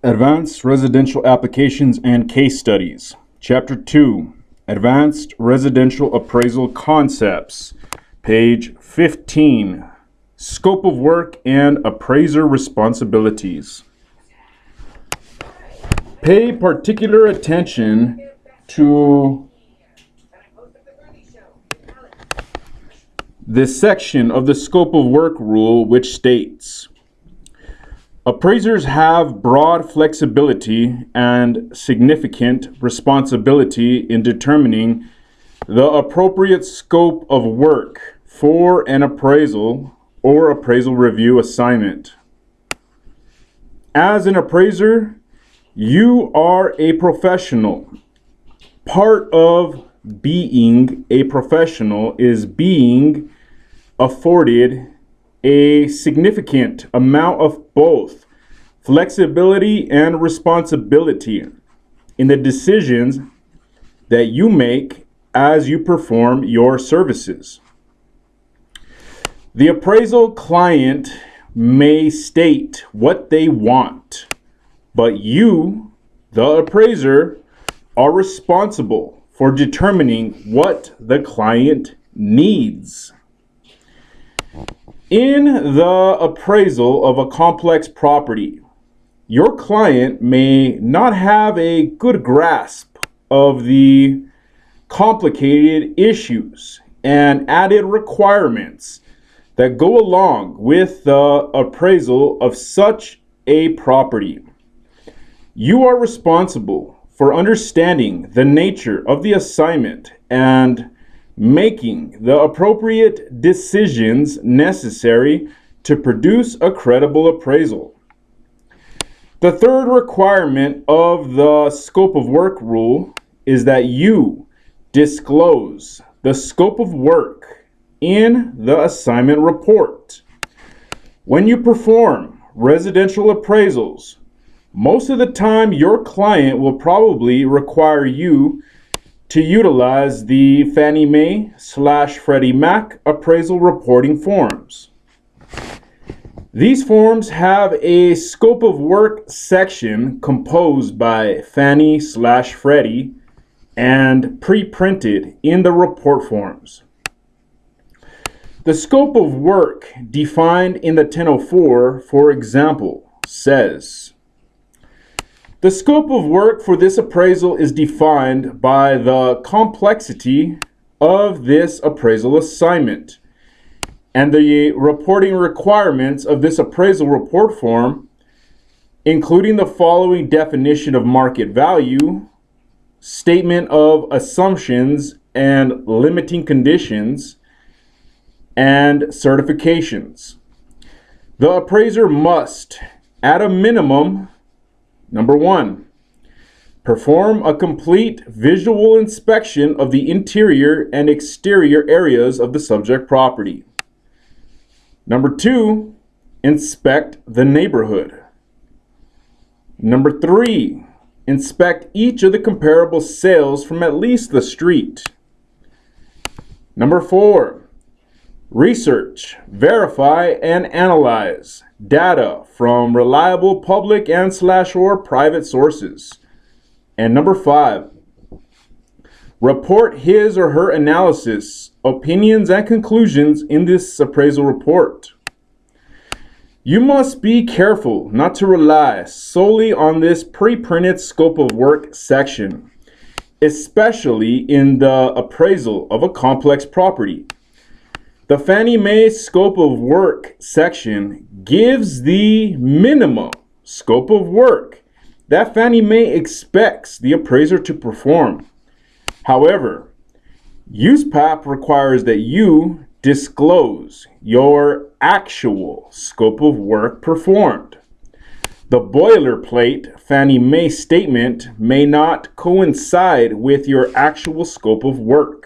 Advanced Residential Applications and Case Studies. Chapter 2, Advanced Residential Appraisal Concepts. Page 15, Scope of Work and Appraiser Responsibilities. Pay particular attention to this section of the Scope of Work rule, which states, appraisers have broad flexibility and significant responsibility in determining the appropriate scope of work for an appraisal or appraisal review assignment. As an appraiser, you are a professional. Part of being a professional is being afforded a significant amount of both flexibility and responsibility in the decisions that you make as you perform your services. The appraisal client may state what they want, but you, the appraiser, are responsible for determining what the client needs. In the appraisal of a complex property, your client may not have a good grasp of the complicated issues and added requirements that go along with the appraisal of such a property. You are responsible for understanding the nature of the assignment and making the appropriate decisions necessary to produce a credible appraisal. The third requirement of the scope of work rule is that you disclose the scope of work in the assignment report. When you perform residential appraisals, most of the time your client will probably require you to utilize the Fannie Mae/Freddie Mac appraisal reporting forms. These forms have a scope of work section composed by Fannie/Freddie and pre-printed in the report forms. The scope of work defined in the 1004, for example, says, the scope of work for this appraisal is defined by the complexity of this appraisal assignment and the reporting requirements of this appraisal report form, including the following definition of market value, statement of assumptions and limiting conditions, and certifications. The appraiser must, at a minimum, Number 1, perform a complete visual inspection of the interior and exterior areas of the subject property. Number 2, inspect the neighborhood. Number 3, inspect each of the comparable sales from at least the street. Number 4, research, verify, and analyze data from reliable public and/or private sources. And number 5, report his or her analysis, opinions, and conclusions in this appraisal report. You must be careful not to rely solely on this pre-printed scope of work section, especially in the appraisal of a complex property. The Fannie Mae scope of work section gives the minimum scope of work that Fannie Mae expects the appraiser to perform. However, USPAP requires that you disclose your actual scope of work performed. The boilerplate Fannie Mae statement may not coincide with your actual scope of work.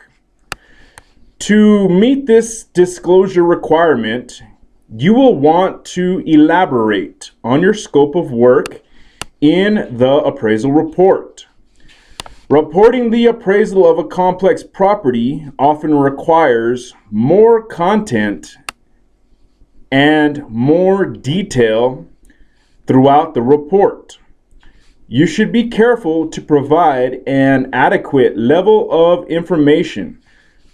To meet this disclosure requirement, you will want to elaborate on your scope of work in the appraisal report. Reporting the appraisal of a complex property often requires more content and more detail throughout the report. You should be careful to provide an adequate level of information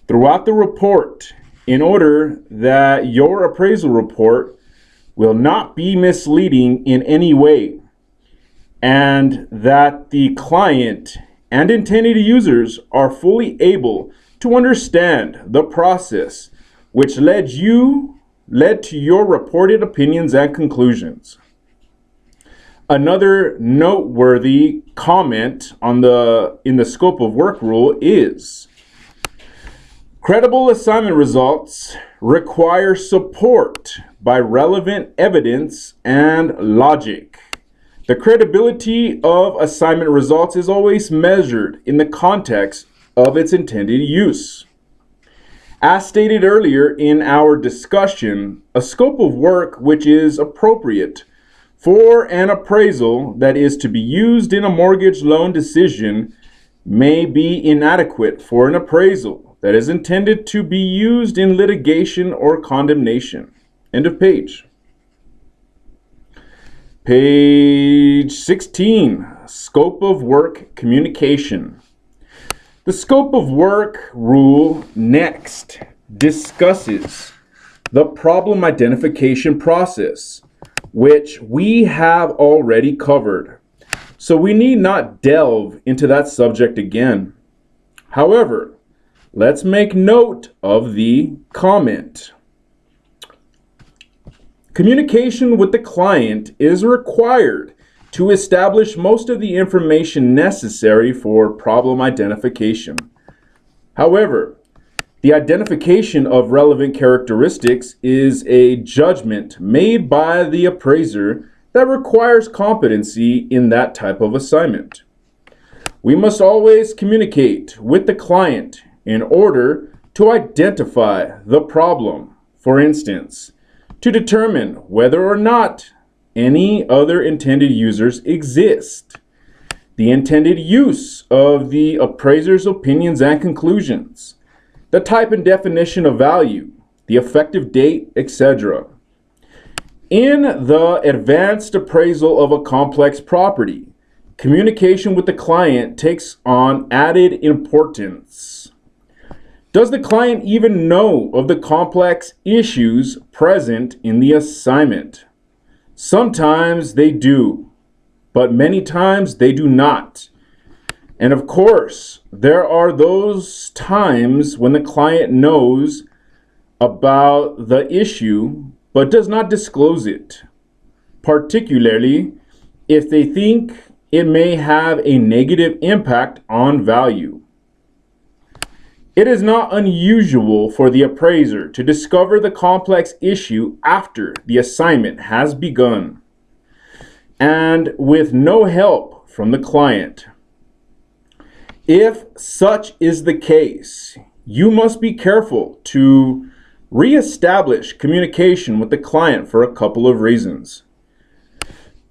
throughout the report in order that your appraisal report will not be misleading in any way, and that the client and intended users are fully able to understand the process which led to your reported opinions and conclusions. Another noteworthy comment in the scope of work rule is credible assignment results require support by relevant evidence and logic. The credibility of assignment results is always measured in the context of its intended use. As stated earlier in our discussion, a scope of work which is appropriate for an appraisal that is to be used in a mortgage loan decision may be inadequate for an appraisal that is intended to be used in litigation or condemnation. End of page. Page 16, scope of work communication. The scope of work rule next discusses the problem identification process, which we have already covered, so we need not delve into that subject again. However, let's make note of the comment. Communication with the client is required to establish most of the information necessary for problem identification. However, the identification of relevant characteristics is a judgment made by the appraiser that requires competency in that type of assignment. We must always communicate with the client in order to identify the problem. For instance, to determine whether or not any other intended users exist, the intended use of the appraiser's opinions and conclusions, the type and definition of value, the effective date, etc. In the advanced appraisal of a complex property, communication with the client takes on added importance. Does the client even know of the complex issues present in the assignment? Sometimes they do, but many times they do not. And of course, there are those times when the client knows about the issue but does not disclose it, particularly if they think it may have a negative impact on value. It is not unusual for the appraiser to discover the complex issue after the assignment has begun, and with no help from the client. If such is the case, you must be careful to reestablish communication with the client for a couple of reasons.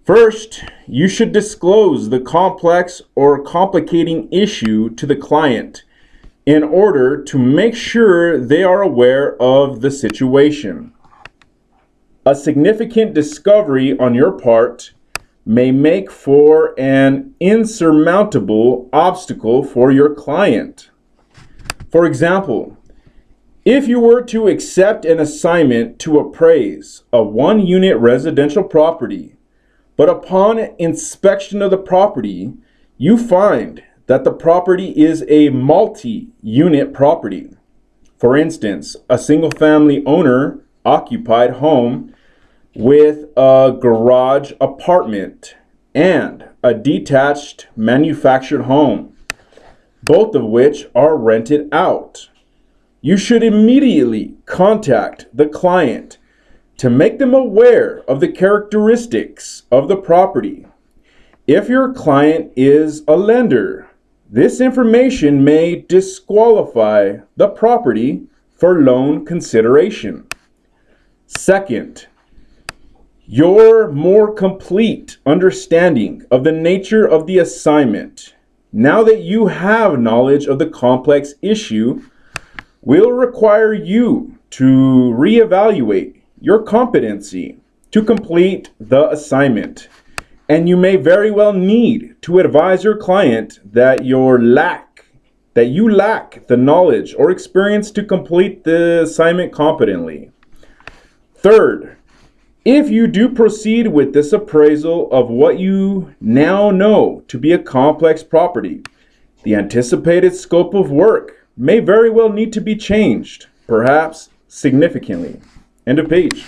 First, you should disclose the complex or complicating issue to the client in order to make sure they are aware of the situation. A significant discovery on your part may make for an insurmountable obstacle for your client. For example, if you were to accept an assignment to appraise a one-unit residential property, but upon inspection of the property, you find that the property is a multi-unit property. For instance, a single-family owner-occupied home with a garage apartment and a detached manufactured home, both of which are rented out. You should immediately contact the client to make them aware of the characteristics of the property. If your client is a lender, this information may disqualify the property for loan consideration. Second, your more complete understanding of the nature of the assignment, now that you have knowledge of the complex issue, will require you to reevaluate your competency to complete the assignment And you may very well need to advise your client that you lack the knowledge or experience to complete the assignment competently. Third, if you do proceed with this appraisal of what you now know to be a complex property, the anticipated scope of work may very well need to be changed, perhaps significantly. End of page.